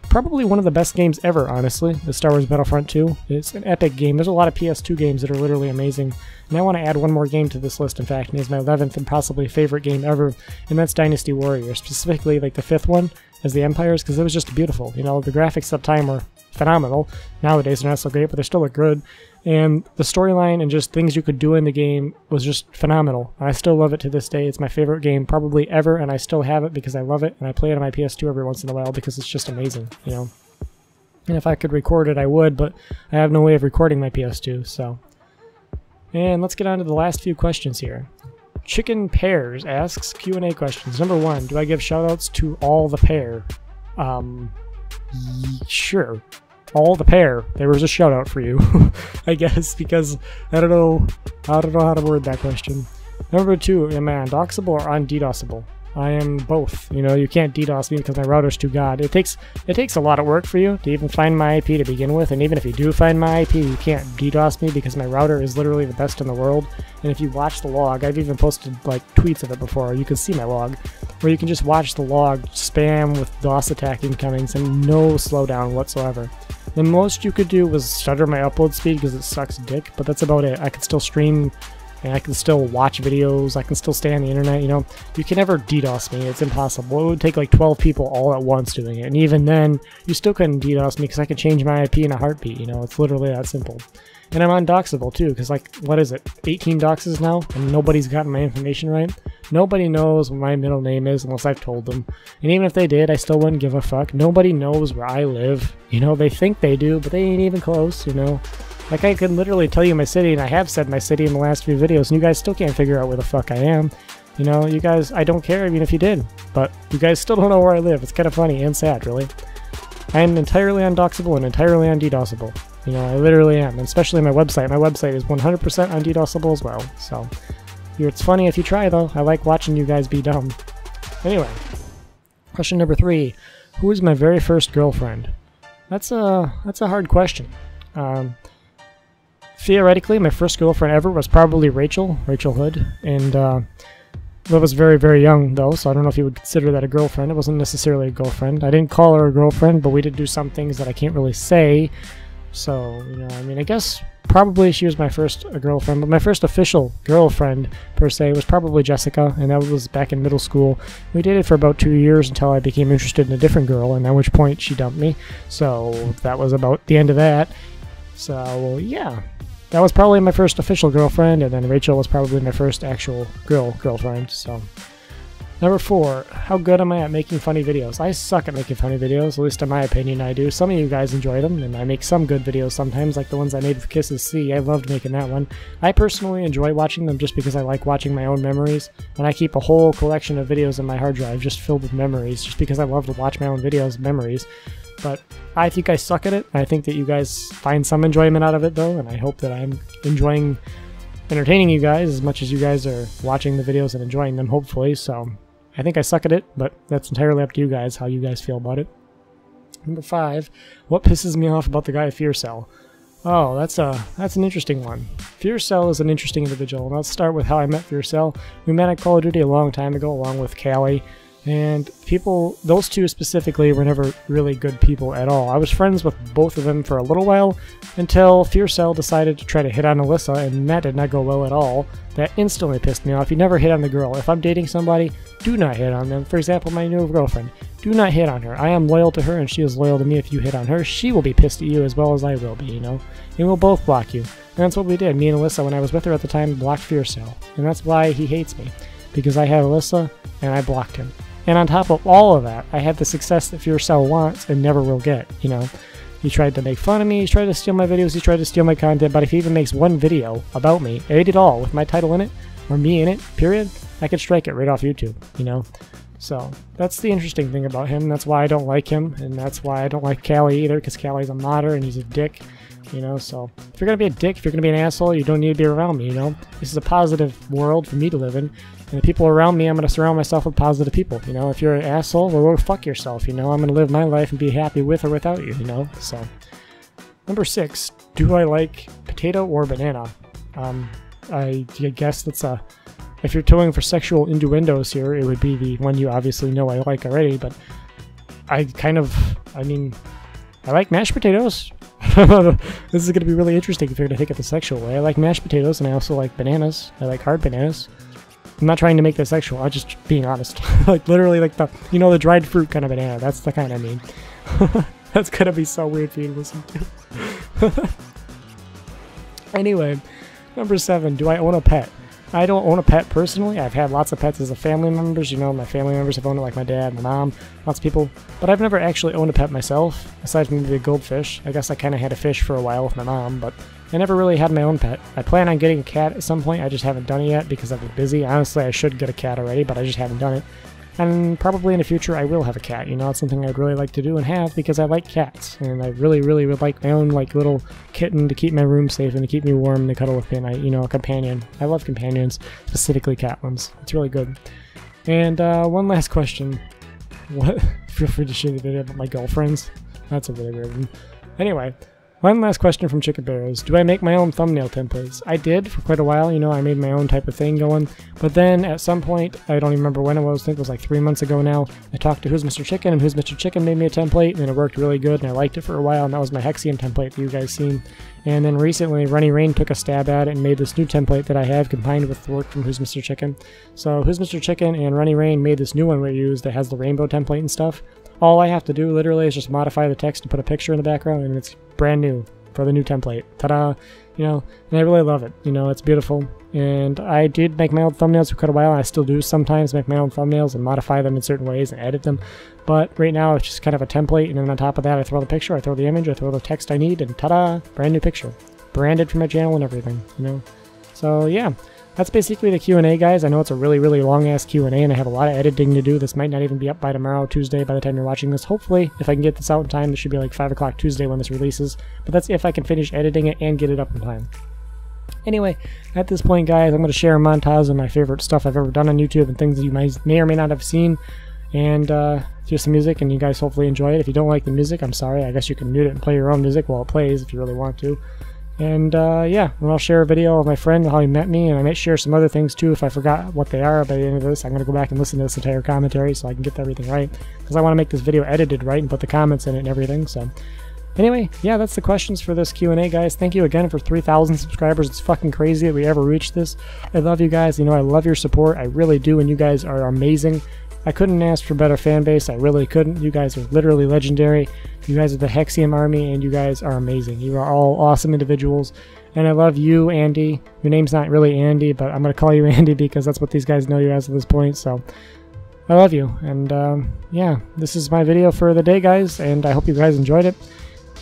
probably one of the best games ever, honestly, the Star Wars Battlefront 2. It's an epic game. There's a lot of PS2 games that are literally amazing, and I want to add one more game to this list, in fact, and it's my 11th and possibly favorite game ever, and that's Dynasty Warriors, specifically like the 5th one as the Empires, because it was just beautiful. You know, the graphics at the time were phenomenal. Nowadays they're not so great, but they still look good. And the storyline and just things you could do in the game was just phenomenal. And I still love it to this day. It's my favorite game probably ever, and I still have it because I love it, and I play it on my PS2 every once in a while because it's just amazing, you know. And if I could record it, I would, but I have no way of recording my PS2, so. And let's get on to the last few questions here. Chicken Pears asks Q&A questions. Number 1, do I give shoutouts to all the pair? Sure. All the pair. There was a shout out for you, I guess, because I don't know how to word that question. Number 2, am I undoxable or undDDoSable? I am both. You know, you can't DDoS me because my router's too god. It takes a lot of work for you to even find my IP to begin with, and even if you do find my IP, you can't DDoS me because my router is literally the best in the world. And if you watch the log, I've even posted like tweets of it before, you can see my log, where you can just watch the log spam with DOS attack incomings and no slowdown whatsoever. The most you could do was stutter my upload speed because it sucks dick, but that's about it. I could still stream, and I can still watch videos, I can still stay on the internet, you know. You can never DDoS me, it's impossible. It would take like 12 people all at once doing it, and even then, you still couldn't DDoS me because I could change my IP in a heartbeat, you know. It's literally that simple. And I'm undoxable too, because like, what is it, 18 doxes now, and nobody's gotten my information right? Nobody knows what my middle name is unless I've told them. And even if they did, I still wouldn't give a fuck. Nobody knows where I live. You know, they think they do, but they ain't even close, you know? Like, I could literally tell you my city, and I have said my city in the last few videos, and you guys still can't figure out where the fuck I am. You know, you guys, I don't care even if you did, but you guys still don't know where I live. It's kind of funny and sad, really. I am entirely undoxable and entirely undDOSable. You know, I literally am, and especially my website. My website is 100% undDOSable as well, so. It's funny if you try, though. I like watching you guys be dumb. Anyway, question number 3. Who was my very first girlfriend? That's a hard question. Theoretically, my first girlfriend ever was probably Rachel Hood, and I was very, very young, though, so I don't know if you would consider that a girlfriend. It wasn't necessarily a girlfriend. I didn't call her a girlfriend, but we did do some things that I can't really say. So, you know, I mean, I guess probably she was my first girlfriend, but my first official girlfriend, per se, was probably Jessica, and that was back in middle school. We dated for about 2 years until I became interested in a different girl, and at which point she dumped me. So that was about the end of that. So, yeah. That was probably my first official girlfriend, and then Rachel was probably my first actual girlfriend, so. Number 4, how good am I at making funny videos? I suck at making funny videos, at least in my opinion I do. Some of you guys enjoy them, and I make some good videos sometimes, like the ones I made with Kisses C. I loved making that one. I personally enjoy watching them just because I like watching my own memories, and I keep a whole collection of videos in my hard drive just filled with memories, just because I love to watch my own videos and memories. But I think I suck at it. I think that you guys find some enjoyment out of it, though, and I hope that I'm entertaining you guys as much as you guys are watching the videos and enjoying them, hopefully, so. I think I suck at it, but that's entirely up to you guys, how you guys feel about it. Number 5, what pisses me off about the guy FearCell? Oh, that's an interesting one. FearCell is an interesting individual, and let's start with how I met FearCell. We met at Call of Duty a long time ago, along with Callie, and those two specifically were never really good people at all. I was friends with both of them for a little while, until FearCell decided to try to hit on Alyssa, and that did not go well at all. That instantly pissed me off. You never hit on the girl. If I'm dating somebody, do not hit on them. For example, my new girlfriend. Do not hit on her. I am loyal to her, and she is loyal to me. If you hit on her, she will be pissed at you as well as I will be, you know? And we'll both block you. And that's what we did. Me and Alyssa, when I was with her at the time, blocked FearCell. And that's why he hates me. Because I have Alyssa, and I blocked him. And on top of all of that, I had the success that FearCell wants and never will get, you know? He tried to make fun of me, he tried to steal my videos, he tried to steal my content, but if he even makes one video about me, edit it all, with my title in it, or me in it, period, I could strike it right off YouTube, you know? So, that's the interesting thing about him, that's why I don't like him, and that's why I don't like Callie either, because Callie's a modder and he's a dick, you know? So, if you're gonna be a dick, if you're gonna be an asshole, you don't need to be around me, you know? This is a positive world for me to live in, and the people around me, I'm gonna surround myself with positive people, you know? If you're an asshole, well, go fuck yourself, you know? I'm gonna live my life and be happy with or without you, you know? So, Number 6, do I like potato or banana? I guess that's if you're towing for sexual innuendos here, it would be the one you obviously know I like already, but I like mashed potatoes. This is going to be really interesting if you're going to take it the sexual way. I like mashed potatoes, and I also like bananas. I like hard bananas. I'm not trying to make this sexual, I'm just being honest. Like, literally, like the dried fruit kind of banana. That's the kind I mean. That's going to be so weird for you to listen to. Anyway, number 7, do I own a pet? I don't own a pet personally. I've had lots of pets as a family members. You know, my family members have owned it, like my dad, my mom, lots of people. But I've never actually owned a pet myself, aside from maybe a goldfish. I guess I kind of had a fish for a while with my mom, but I never really had my own pet. I plan on getting a cat at some point. I just haven't done it yet because I've been busy. Honestly, I should get a cat already, but I just haven't done it. And probably in the future I will have a cat. You know, it's something I'd really like to do and have because I like cats. And I really, really would like my own, like, little kitten to keep my room safe and to keep me warm and to cuddle with me. And you know, a companion. I love companions, specifically cat ones. It's really good. And one last question. What? Feel free to share the video about my girlfriends. That's a really weird one. Anyway. One last question from Chicken Barrows. Do I make my own thumbnail templates? I did for quite a while, you know, I made my own type of thing going, but then at some point, I don't even remember when it was, I think it was like 3 months ago now, I talked to Who's Mr. Chicken, and Who's Mr. Chicken made me a template, and it worked really good, and I liked it for a while, and that was my Hexxium template that you guys seen. And then recently, RunnyRain took a stab at it and made this new template that I have combined with the work from Who's Mr. Chicken. So Who's Mr. Chicken and RunnyRain made this new one we use that has the rainbow template and stuff. All I have to do literally is just modify the text and put a picture in the background, and it's brand new for the new template. Ta-da! You know, and I really love it. You know, it's beautiful. And I did make my own thumbnails for quite a while, and I still do sometimes make my own thumbnails and modify them in certain ways and edit them. But right now it's just kind of a template, and then on top of that I throw the picture, I throw the image, I throw the text I need, and ta-da! Brand new picture. Branded for my channel and everything, you know. So yeah, that's basically the Q&A, guys. I know it's a really, really long-ass Q&A, and I have a lot of editing to do. This might not even be up by tomorrow, Tuesday, by the time you're watching this. Hopefully, if I can get this out in time, this should be like 5 o'clock Tuesday when this releases. But that's if I can finish editing it and get it up in time. Anyway, at this point, guys, I'm going to share a montage of my favorite stuff I've ever done on YouTube and things that you may or may not have seen. And just some music, and you guys hopefully enjoy it. If you don't like the music, I'm sorry. I guess you can mute it and play your own music while it plays if you really want to. And yeah, and I'll share a video of my friend, how he met me, and I might share some other things too if I forgot what they are by the end of this. I'm going to go back and listen to this entire commentary so I can get everything right, because I want to make this video edited right and put the comments in it and everything. So anyway, yeah, that's the questions for this Q&A, guys. Thank you again for 3,000 subscribers. It's fucking crazy that we ever reached this. I love you guys. You know, I love your support. I really do, and you guys are amazing. I couldn't ask for a better fan base. I really couldn't. You guys are literally legendary. You guys are the Hexxium army, and you guys are amazing. You are all awesome individuals, and I love you, Andy. Your name's not really Andy, but I'm going to call you Andy because that's what these guys know you as at this point, so I love you. And yeah, this is my video for the day, guys, and I hope you guys enjoyed it.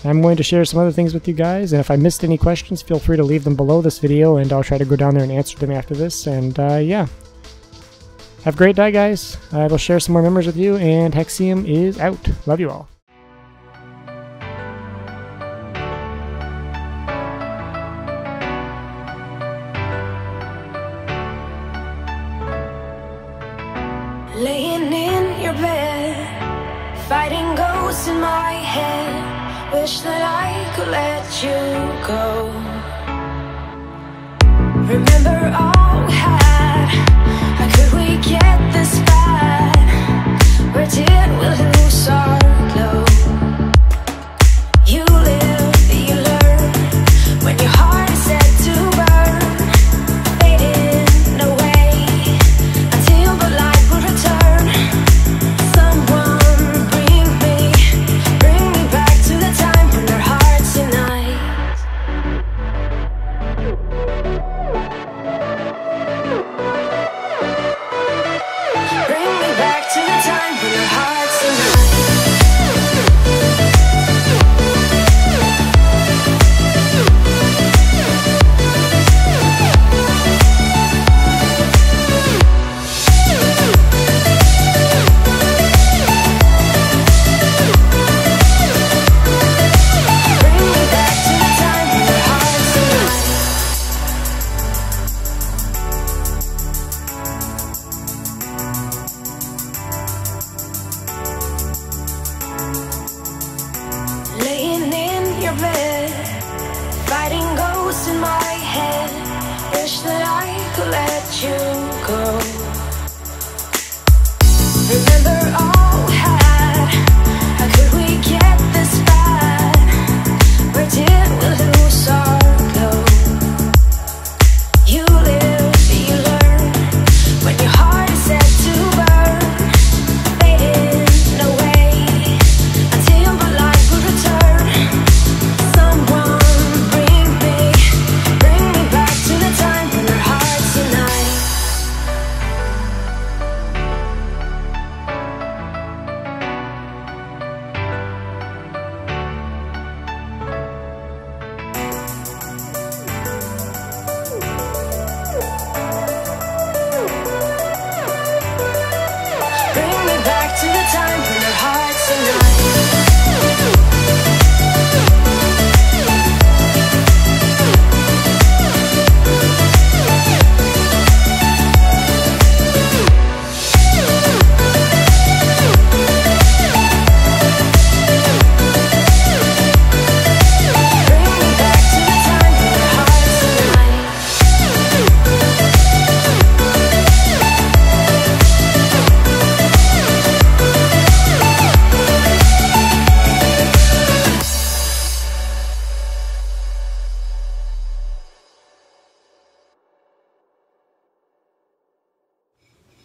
I'm going to share some other things with you guys, and if I missed any questions, feel free to leave them below this video, and I'll try to go down there and answer them after this. And yeah. Have a great day, guys. I will share some more memories with you, and Hexxium is out. Love you all. Laying in your bed, fighting ghosts in my head. Wish that I could let you go. Remember all we had. How could we get this bad? Where did we lose our glow? You live, you learn. When your heart is set to burn, fading away until the light will return. Someone bring me back to the time when our hearts unite. Bring me back to the time when our hearts unite. Bring me back to the time when our hearts unite. Laying in your bed, thoughts in my head. Wish that I could let you go. Remember all we had. How could we get this bad? Where did we lose our glow? You live, you learn. When your heart is set to burn, fading away until my life will return. Someone bring me back to the time when our hearts unite. Bring me back to the time when our hearts unite.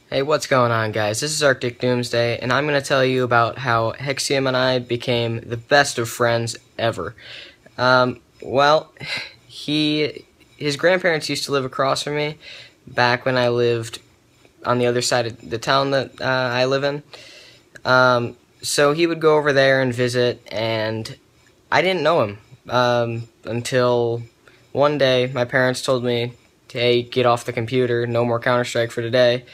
Hey, what's going on, guys? This is Arctic Doomsday, and I'm going to tell you about how Hexxium and I became the best of friends ever. Well, his grandparents used to live across from me back when I lived on the other side of the town that I live in. So he would go over there and visit, and I didn't know him until one day my parents told me, hey, get off the computer, no more Counter-Strike for today.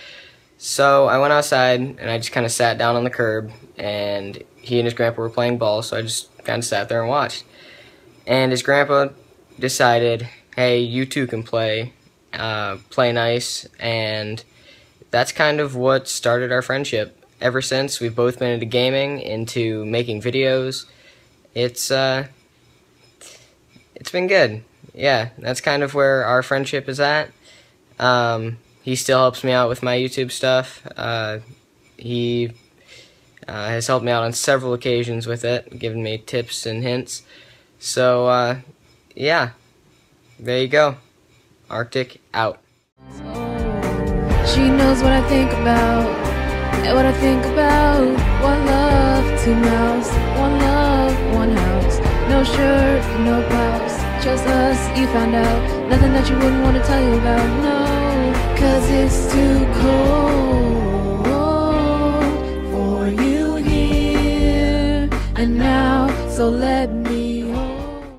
So I went outside, and I just kind of sat down on the curb, and he and his grandpa were playing ball, so I just kind of sat there and watched. And his grandpa decided, hey, you two can play nice, and that's kind of what started our friendship. Ever since, we've both been into gaming, into making videos. It's been good. Yeah, that's kind of where our friendship is at. He still helps me out with my YouTube stuff. He has helped me out on several occasions with it, giving me tips and hints. So, yeah, there you go. Arctic out. She knows what I think about, and what I think about. One love, two mouths, one love, one house. No shirt, no blouse, just us, you found out. Nothing that you wouldn't want to tell you about, no. 'Cause it's too cold for you here and now, so let me